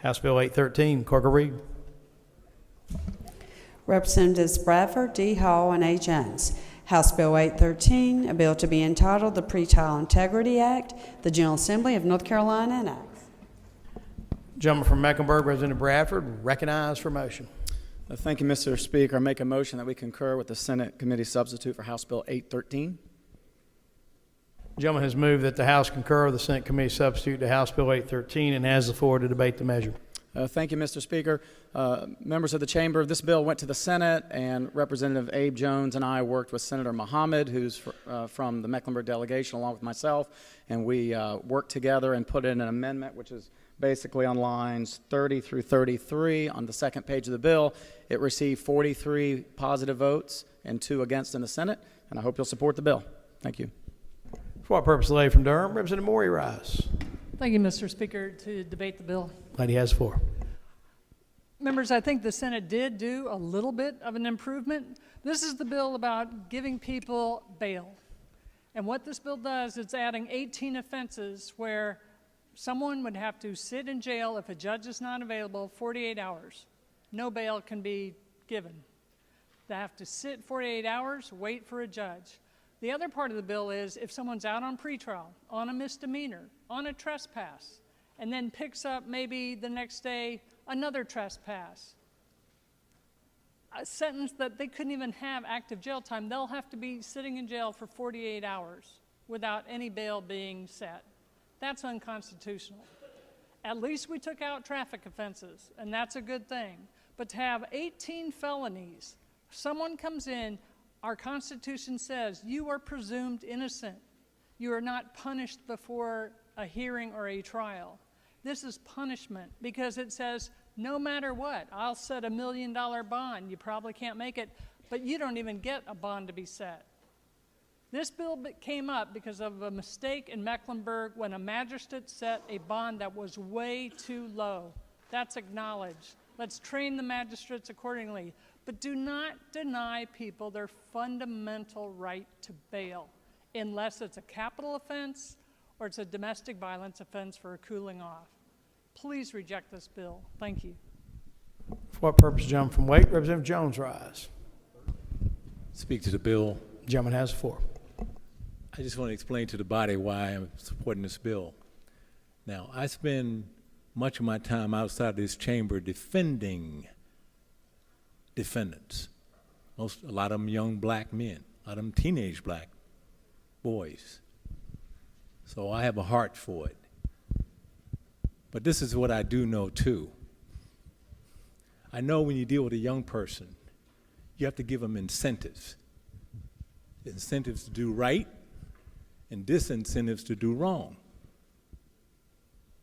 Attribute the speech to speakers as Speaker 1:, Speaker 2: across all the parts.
Speaker 1: House Bill 813. Clerk will read.
Speaker 2: Representatives Bradford, D. Hall, and A. Jones. House Bill 813, a bill to be entitled the Pretrial Integrity Act, the General Assembly of North Carolina enacts.
Speaker 1: Gentleman from Mecklenburg, Representative Bradford, recognized for motion.
Speaker 3: Thank you, Mr. Speaker. I make a motion that we concur with the Senate Committee Substitute for House Bill 813.
Speaker 1: The gentleman has moved that the House concur with the Senate Committee Substitute to House Bill 813 and has the floor to debate the measure.
Speaker 3: Thank you, Mr. Speaker. Members of the Chamber, this bill went to the Senate, and Representative Abe Jones and I worked with Senator Mohammed, who's from the Mecklenburg delegation, along with myself, and we worked together and put in an amendment, which is basically on lines 30 through 33 on the second page of the bill. It received 43 positive votes and 2 against in the Senate, and I hope you'll support the bill. Thank you.
Speaker 1: For what purpose, the lady from Durham, Representative Morey, rise.
Speaker 4: Thank you, Mr. Speaker, to debate the bill.
Speaker 1: Lady has the floor.
Speaker 4: Members, I think the Senate did do a little bit of an improvement. This is the bill about giving people bail. And what this bill does, it's adding 18 offenses where someone would have to sit in jail if a judge is not available 48 hours. No bail can be given. They have to sit 48 hours, wait for a judge. The other part of the bill is if someone's out on pretrial, on a misdemeanor, on a trespass, and then picks up maybe the next day another trespass, a sentence that they couldn't even have active jail time, they'll have to be sitting in jail for 48 hours without any bail being set. That's unconstitutional. At least we took out traffic offenses, and that's a good thing. But to have 18 felonies, someone comes in, our Constitution says you are presumed innocent. You are not punished before a hearing or a trial. This is punishment because it says no matter what, I'll set $1 million bond. You probably can't make it, but you don't even get a bond to be set. This bill came up because of a mistake in Mecklenburg when a magistrate set a bond that was way too low. That's acknowledged. Let's train the magistrates accordingly. But do not deny people their fundamental right to bail unless it's a capital offense or it's a domestic violence offense for a cooling off. Please reject this bill. Thank you.
Speaker 1: For what purpose, gentleman from Wake, Representative Jones, rise.
Speaker 5: Speak to the bill.
Speaker 1: The gentleman has the floor.
Speaker 5: I just want to explain to the body why I'm supporting this bill. Now, I spend much of my time outside this chamber defending defendants. A lot of them young black men, a lot of them teenage black boys. So I have a heart for it. But this is what I do know too. I know when you deal with a young person, you have to give them incentives. Incentives to do right and disincentives to do wrong.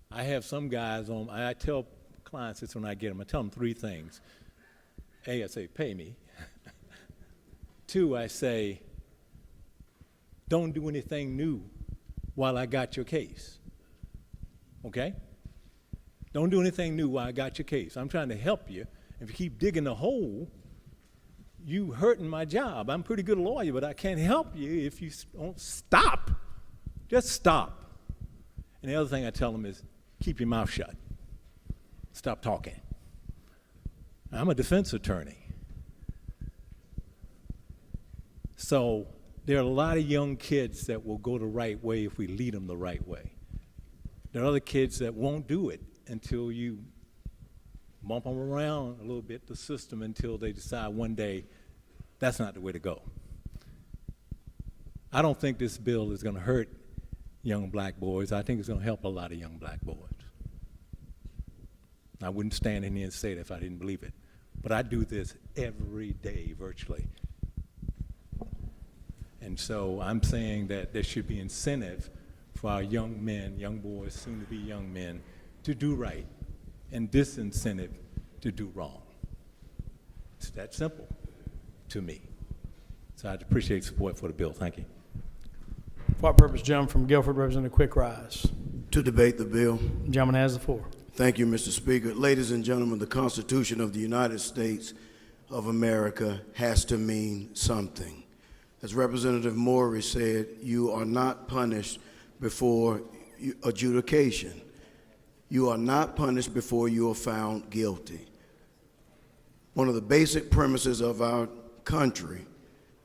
Speaker 5: I have some guys on, I tell clients this when I get them, I tell them 3 things. A, I say, pay me. 2, I say, don't do anything new while I got your case. Okay? Don't do anything new while I got your case. I'm trying to help you. If you keep digging a hole, you hurting my job. I'm a pretty good lawyer, but I can't help you if you don't stop. Just stop. And the other thing I tell them is, keep your mouth shut. Stop talking. I'm a defense attorney. So there are a lot of young kids that will go the right way if we lead them the right way. There are other kids that won't do it until you bump them around a little bit, the system, until they decide one day that's not the way to go. I don't think this bill is going to hurt young black boys. I think it's going to help a lot of young black boys. I wouldn't stand in here and say that if I didn't believe it. But I do this every day, virtually. And so I'm saying that there should be incentive for our young men, young boys, soon to be young men, to do right, and disincentive to do wrong. It's that simple to me. So I'd appreciate support for the bill. Thank you.
Speaker 1: For what purpose, gentleman from Guilford, Representative Quick, rise.
Speaker 6: To debate the bill.
Speaker 1: The gentleman has the floor.
Speaker 6: Thank you, Mr. Speaker. Ladies and gentlemen, the Constitution of the United States of America has to mean something. As Representative Morey said, you are not punished before adjudication. You are not punished before you are found guilty. One of the basic premises of our country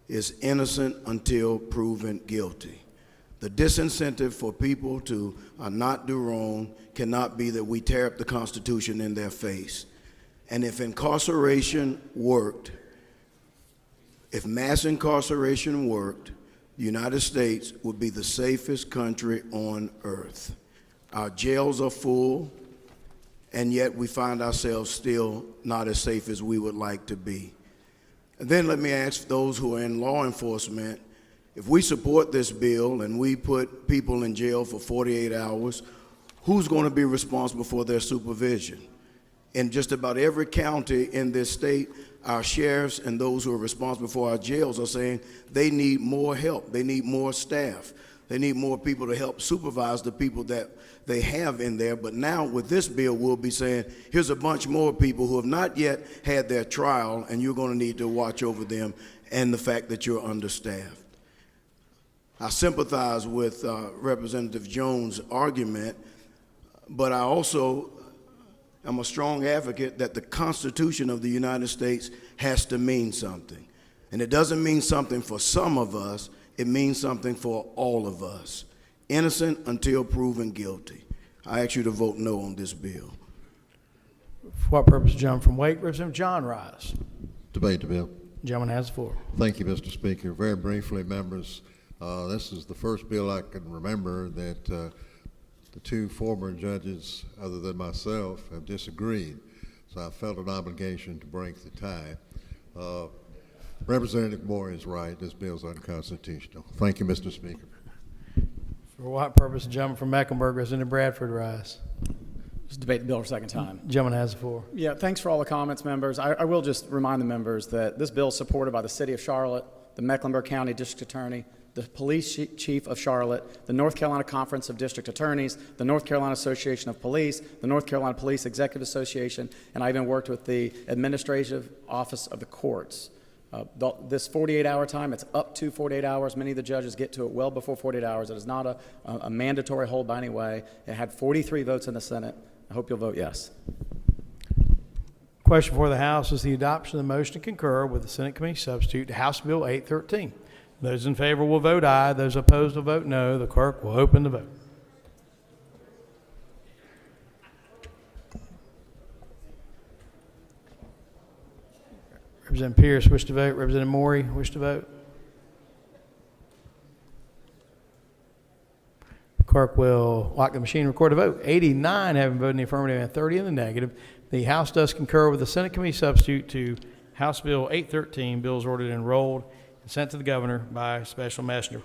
Speaker 6: is innocent until proven guilty. The disincentive for people to not do wrong cannot be that we tear up the Constitution in their face. And if incarceration worked, if mass incarceration worked, the United States would be the safest country on earth. Our jails are full, and yet we find ourselves still not as safe as we would like to be. And then let me ask those who are in law enforcement, if we support this bill and we put people in jail for 48 hours, who's going to be responsible for their supervision? In just about every county in this state, our sheriffs and those who are responsible for our jails are saying they need more help. They need more staff. They need more people to help supervise the people that they have in there. But now with this bill, we'll be saying, here's a bunch more people who have not yet had their trial, and you're going to need to watch over them and the fact that you're understaffed. I sympathize with Representative Jones' argument, but I also am a strong advocate that the Constitution of the United States has to mean something. And it doesn't mean something for some of us, it means something for all of us. Innocent until proven guilty. I ask you to vote no on this bill.
Speaker 1: For what purpose, gentleman from Wake? Representative John Rice.
Speaker 7: Debate the bill.
Speaker 1: Gentleman has the floor.
Speaker 7: Thank you, Mr. Speaker. Very briefly, members, this is the first bill I can remember that the two former judges, other than myself, have disagreed. So I felt an obligation to break the tie. Representative Moore is right. This bill is unconstitutional. Thank you, Mr. Speaker.
Speaker 1: For what purpose, gentleman from Mecklenburg, Representative Bradford Rice.
Speaker 3: Just debate the bill for a second time.
Speaker 1: Gentleman has the floor.
Speaker 3: Yeah, thanks for all the comments, members. I will just remind the members that this bill is supported by the City of Charlotte, the Mecklenburg County District Attorney, the Police Chief of Charlotte, the North Carolina Conference of District Attorneys, the North Carolina Association of Police, the North Carolina Police Executive Association, and I even worked with the Administrative Office of the Courts. This 48-hour time, it's up to 48 hours. Many of the judges get to it well before 48 hours. It is not a mandatory hold by any way. It had 43 votes in the Senate. I hope you'll vote yes.
Speaker 1: Question before the House is the adoption of the motion to concur with the Senate Committee substitute to House Bill 813. Those in favor will vote aye. Those opposed will vote no. The clerk will open the vote. Representative Pierce wish to vote. Representative Morey wish to vote. The clerk will lock the machine and record a vote. 89 having voted in the affirmative and 30 in the negative. The House does concur with the Senate Committee substitute to House Bill 813. Bills ordered and enrolled and sent to the governor by special messenger.